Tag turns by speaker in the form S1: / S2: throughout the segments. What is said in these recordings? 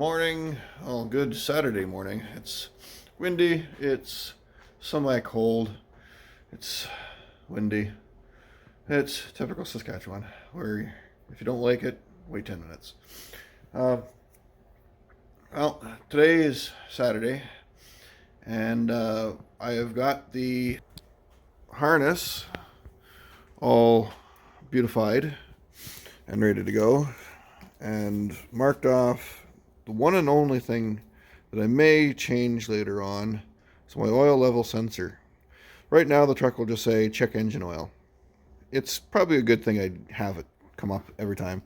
S1: Morning. Oh, good Saturday morning. It's windy. It's semi-cold. It's windy. It's typical Saskatchewan, where if you don't like it, wait 10 minutes. Uh, well, today is Saturday, and I have got the harness all beautified and ready to go, and marked off. The one and only thing that I may change later on is my oil level sensor. Right now, the truck will just say check engine oil. It's probably a good thing I have it come up every time.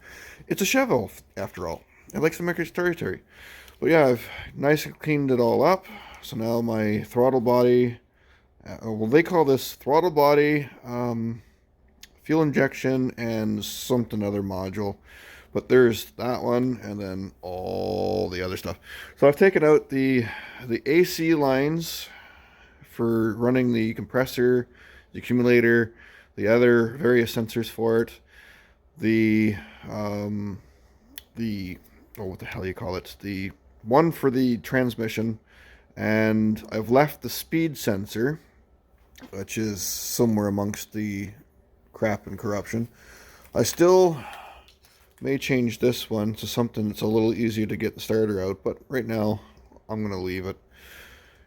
S1: It's a Chevelle, after all. It likes to make its territory. But yeah, I've nice and cleaned it all up. So now my throttle body, well, they call this throttle body, fuel injection, and something other module. But there's that one, and then all the other stuff. So I've taken out the AC lines for running the compressor, the accumulator, the other various sensors for it, the oh, what the hell you call it, the one for the transmission, and I've left the speed sensor, which is somewhere amongst the crap and corruption. I still may change this one to something that's a little easier to get the starter out, but right now I'm going to leave it.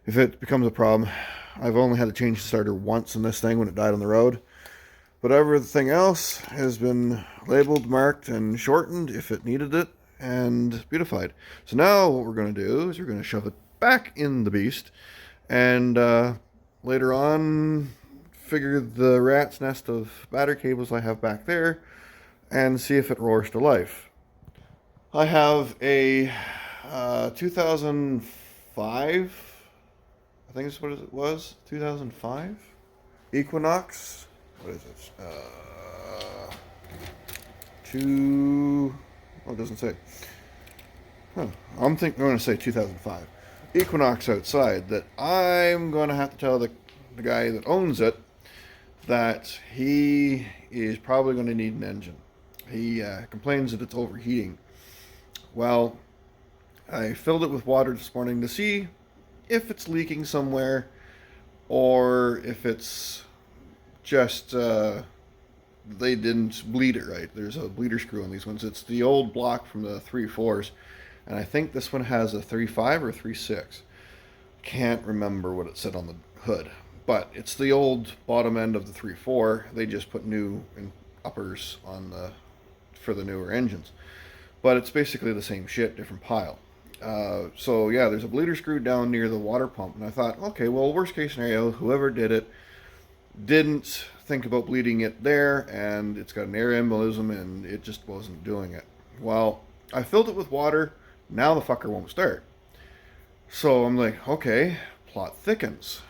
S1: If it becomes a problem, I've only had to change the starter once in this thing when it died on the road. But everything else has been labeled, marked, and shortened if it needed it, and beautified. So now what we're going to do is we're going to shove it back in the beast, and later on figure the rat's nest of battery cables I have back there and see if it roars to life. I have a 2005, I think that's what it was, 2005 Equinox. What is it? Oh, it doesn't say. Huh. I'm going to say 2005 Equinox outside that I'm going to have to tell the guy that owns it that he is probably going to need an engine. He complains that it's overheating. Well, I filled it with water this morning to see if it's leaking somewhere or if it's just they didn't bleed it right. There's a bleeder screw on these ones. It's the old block from the 3.4s, and I think this one has a 3.5 or 3.6. Can't remember what it said on the hood, but it's the old bottom end of the 3.4. They just put new uppers on for the newer engines, but it's basically the same shit, different pile. So yeah, there's a bleeder screw down near the water pump, and I thought, okay, well, worst case scenario, whoever did it didn't think about bleeding it there, and it's got an air embolism, and it just wasn't doing it. Well, I filled it with water. Now the fucker won't start. So I'm like, okay, plot thickens.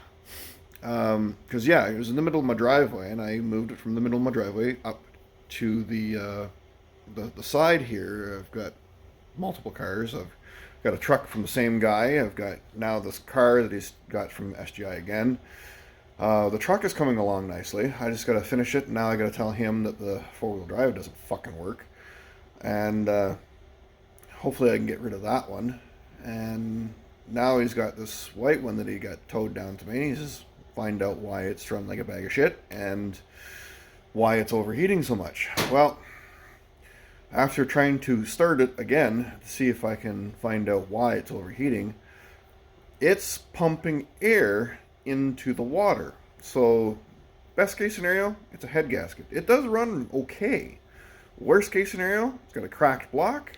S1: Because yeah, it was in the middle of my driveway, and I moved it from the middle of my driveway up to the side here. I've got multiple cars. I've got a truck from the same guy. I've got now this car that he's got from SGI again. The truck is coming along nicely. I just got to finish it. Now I got to tell him that the four-wheel drive doesn't fucking work, and hopefully I can get rid of that one. And now he's got this white one that he got towed down to me. He's just find out why it's run like a bag of shit and why it's overheating so much. Well, after trying to start it again to see if I can find out why it's overheating, it's pumping air into the water. So best case scenario, it's a head gasket. It does run okay. Worst case scenario, it's got a cracked block,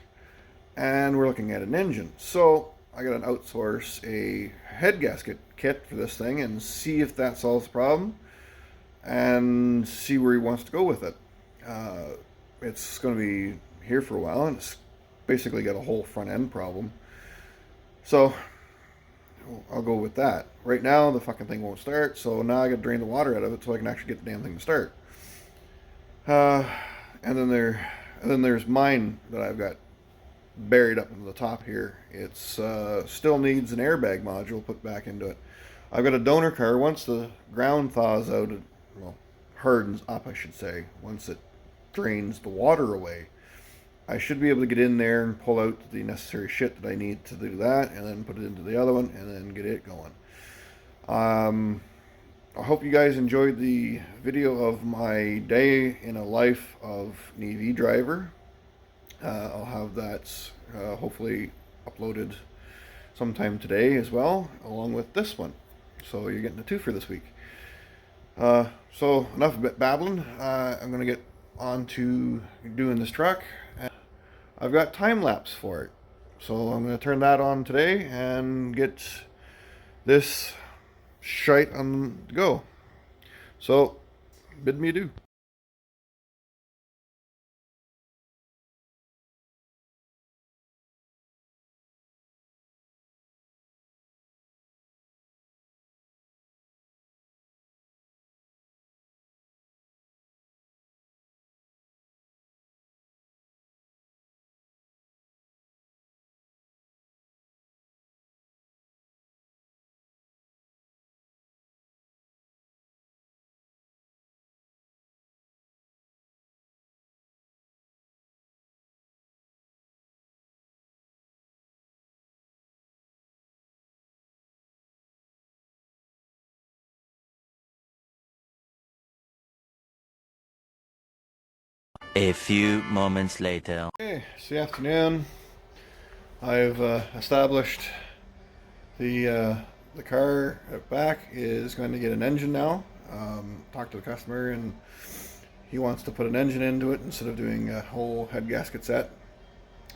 S1: and we're looking at an engine. So I got to outsource a head gasket kit for this thing and see if that solves the problem and see where he wants to go with it. It's going to be here for a while, and it's basically got a whole front end problem. So I'll go with that. Right now, the fucking thing won't start, so now I got to drain the water out of it so I can actually get the damn thing to start. And then there's mine that I've got buried up into the top here. It's still needs an airbag module put back into it. I've got a donor car. Once the ground thaws out, well, hardens up, I should say. Once it drains the water away, I should be able to get in there and pull out the necessary shit that I need to do that, and then put it into the other one, and then get it going. I hope you guys enjoyed the video of my day in a life of an EV driver. I'll have that hopefully uploaded sometime today as well, along with this one. So you're getting a two for this week. So enough babbling. I'm going to get on to doing this truck. I've got time lapse for it. So I'm going to turn that on today and get this shite on the go. So bid me adieu.
S2: A few moments later.
S1: Okay, it's the afternoon. I've established the car at back is going to get an engine now. Talked to the customer, and he wants to put an engine into it instead of doing a whole head gasket set.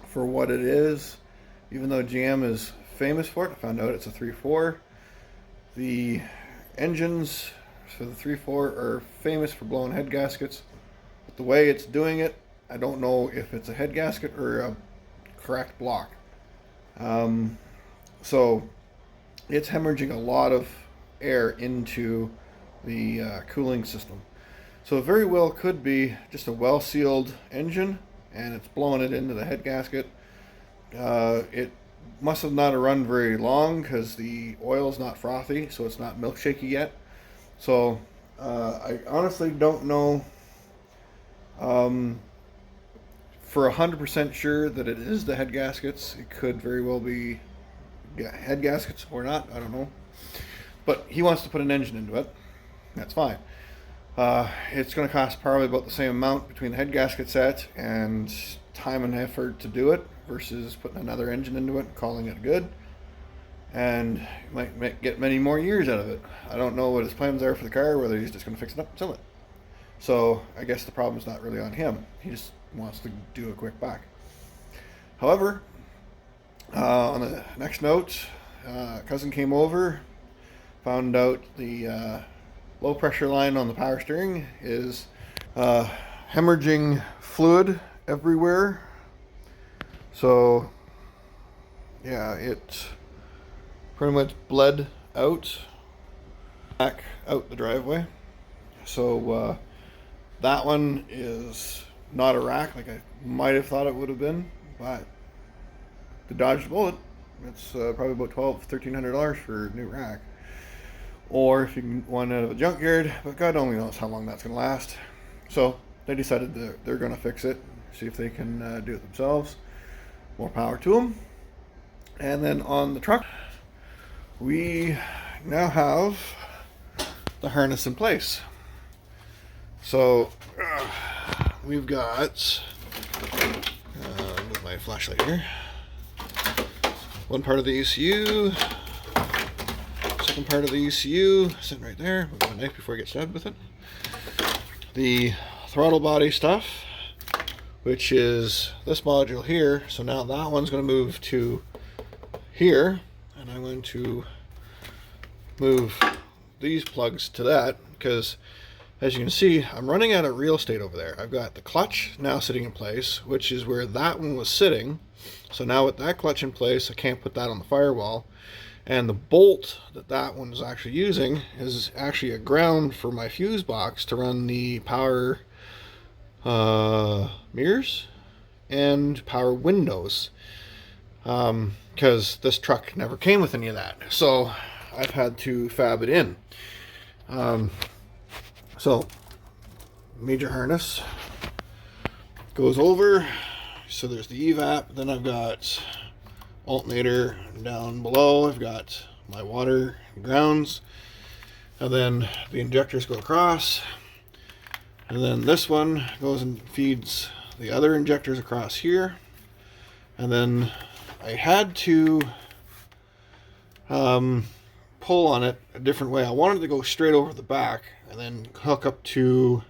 S1: For what it is, even though GM is famous for it, I found out it's a 3.4. The engines for the 3.4 are famous for blowing head gaskets. But the way it's doing it, I don't know if it's a head gasket or a cracked block. So it's hemorrhaging a lot of air into the cooling system. So it very well could be just a well-sealed engine, and it's blowing it into the head gasket. It must have not run very long because the oil's not frothy, so it's not milkshakey yet. So I honestly don't know for 100% sure that it is the head gaskets. It could very well be head gaskets or not, I don't know. But he wants to put an engine into it. That's fine. It's going to cost probably about the same amount between the head gasket set and time and effort to do it versus putting another engine into it and calling it good. And you might get many more years out of it. I don't know what his plans are for the car, whether he's just going to fix it up and sell it. So I guess the problem's not really on him. He just wants to do a quick buck. However, on the next note, cousin came over, found out the low pressure line on the power steering is hemorrhaging fluid everywhere. So yeah, it pretty much bled out back out the driveway. So that one is not a rack like I might have thought it would have been, but to dodge the bullet, it's probably about $1,300 for a new rack. Or if you can one out of a junkyard, but God only knows how long that's going to last. So they decided that they're going to fix it, see if they can do it themselves. More power to them. And then on the truck, we now have the harness in place. So we've got with my flashlight here, one part of the ECU, second part of the ECU sitting right there. Move my knife before I get stabbed with it. The throttle body stuff, which is this module here. So now that one's going to move to here, and I'm going to move these plugs to that because, as you can see, I'm running out of real estate over there. I've got the clutch now sitting in place, which is where that one was sitting. So now with that clutch in place, I can't put that on the firewall. And the bolt that one is actually using is actually a ground for my fuse box to run the power mirrors and power windows. Because this truck never came with any of that. So I've had to fab it in. So major harness goes over, So there's the evap, then I've got alternator down below, I've got my water grounds, and then the injectors go across, and then this one goes and feeds the other injectors across here. And then I had to pull on it a different way. I wanted to go straight over the back and then hook up to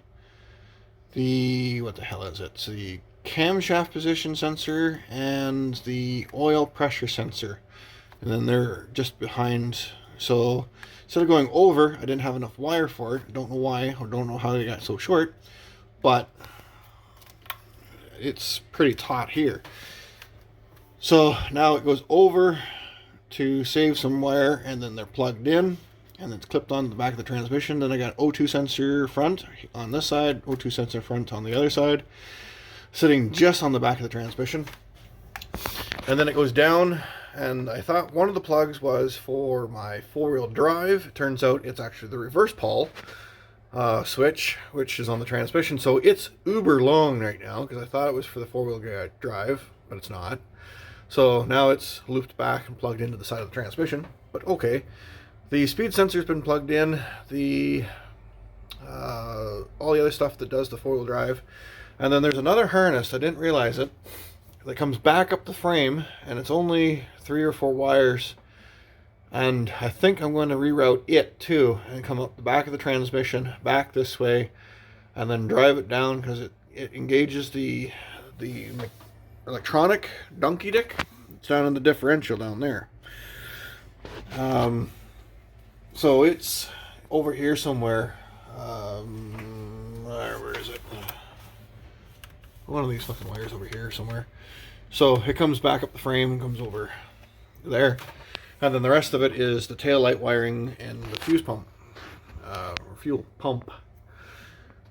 S1: the, what the hell is it? It's the camshaft position sensor and the oil pressure sensor. And then they're just behind. So instead of going over, I didn't have enough wire for it. I don't know why, or don't know how they got so short, but it's pretty taut here. So now it goes over to save some wire, and then they're plugged in, and it's clipped on the back of the transmission. Then I got O2 sensor front on this side, O2 sensor front on the other side, sitting just on the back of the transmission. And then it goes down, and I thought one of the plugs was for my four-wheel drive. It turns out it's actually the reverse pole switch, which is on the transmission. So it's uber long right now, because I thought it was for the four-wheel drive, but it's not. So now it's looped back and plugged into the side of the transmission, but okay. The speed sensor's been plugged in, the all the other stuff that does the four-wheel drive. And then there's another harness, I didn't realize it, that comes back up the frame, and it's only 3 or 4 wires. And I think I'm going to reroute it too, and come up the back of the transmission, back this way, and then drive it down, because it engages the electronic donkey dick. It's down in the differential down there. So it's over here somewhere. Where is it? One of these fucking wires over here somewhere. So it comes back up the frame and comes over there. And then the rest of it is the tail light wiring and the fuse pump, or fuel pump,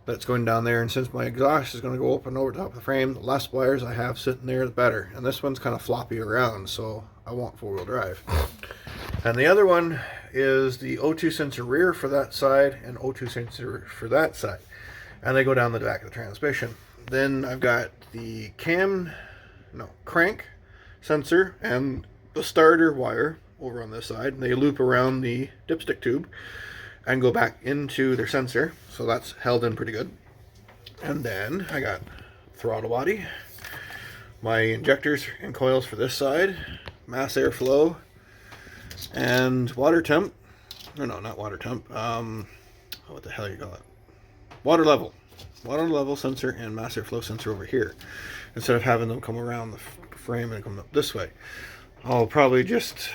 S1: that's going down there. And since my exhaust is going to go up and over top of the frame, the less wires I have sitting there, the better. And this one's kind of floppy around, so I want four-wheel drive. And the other one is the O2 sensor rear for that side and O2 sensor for that side. And they go down the back of the transmission. Then I've got the crank sensor and the starter wire over on this side. And they loop around the dipstick tube and go back into their sensor, so that's held in pretty good. And then I got throttle body, my injectors and coils for this side, mass airflow, and water temp. No, not water temp. What the hell you call it? Water level sensor and mass airflow sensor over here, instead of having them come around the frame and come up this way. I'll probably just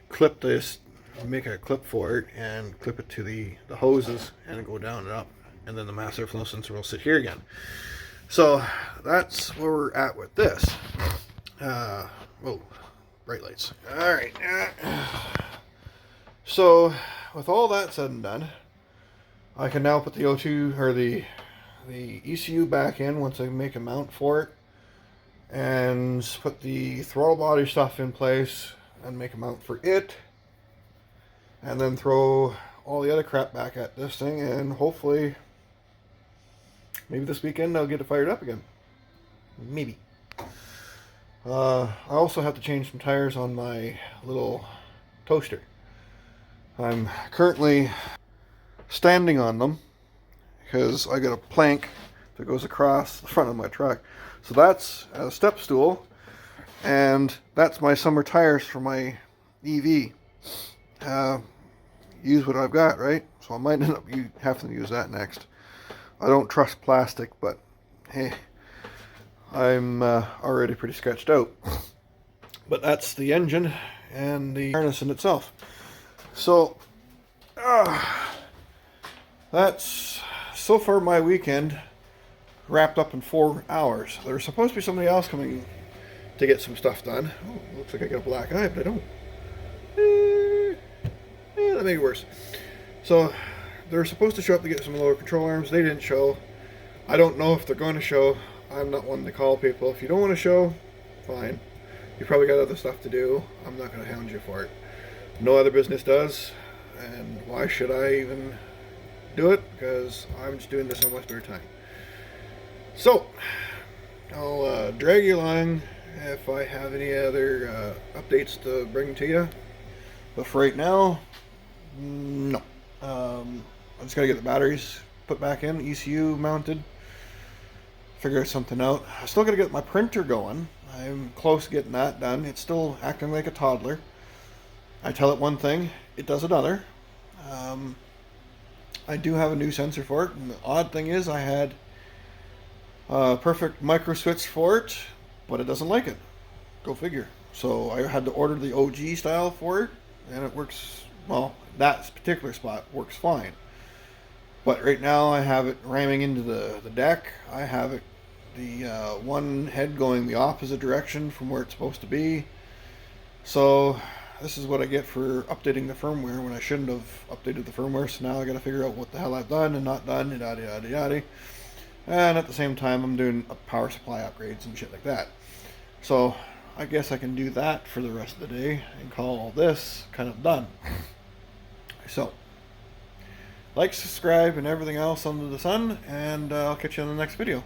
S1: clip this, make a clip for it, and clip it to the hoses and go down and up, and then the mass airflow sensor will sit here again. So that's where we're at with this. Whoa, bright lights. All right. So with all that said and done, I can now put the O2 or the ECU back in once I make a mount for it, and put the throttle body stuff in place and make a mount for it. And then throw all the other crap back at this thing, and hopefully maybe this weekend I'll get it fired up again. Maybe. I also have to change some tires on my little toaster. I'm currently standing on them because I got a plank that goes across the front of my truck. So that's a step stool, and that's my summer tires for my EV. Use what I've got, right? So I might end up having to use that next. I don't trust plastic, but hey, I'm already pretty sketched out. But that's the engine and the harness in itself. So that's so far my weekend wrapped up in 4 hours. There's supposed to be somebody else coming to get some stuff done. Oh, looks like I got a black eye, but I don't. That made it worse. So they're supposed to show up to get some lower control arms. They didn't show. I don't know if they're going to show. I'm not one to call people. If you don't want to show, fine. You probably got other stuff to do. I'm not going to hound you for it. No other business does. And why should I even do it? Because I'm just doing this on my spare time. So I'll drag you along if I have any other updates to bring to you. But for right now, no. I just gotta get the batteries put back in, ECU mounted, figure something out. I still gotta get my printer going. I'm close to getting that done. It's still acting like a toddler. I tell it one thing, it does another. Um, I do have a new sensor for it, and the odd thing is I had a perfect micro switch for it, but it doesn't like it. Go figure. So I had to order the OG style for it, and it works, well, that particular spot works fine. But right now I have it ramming into the deck. I have it the one head going the opposite direction from where it's supposed to be. So this is what I get for updating the firmware when I shouldn't have updated the firmware. So now I got to figure out what the hell I've done and not done, yada yada yada. And at the same time, I'm doing power supply upgrades and shit like that. So I guess I can do that for the rest of the day and call all this kind of done. So, like, subscribe, and everything else under the sun, and I'll catch you on the next video.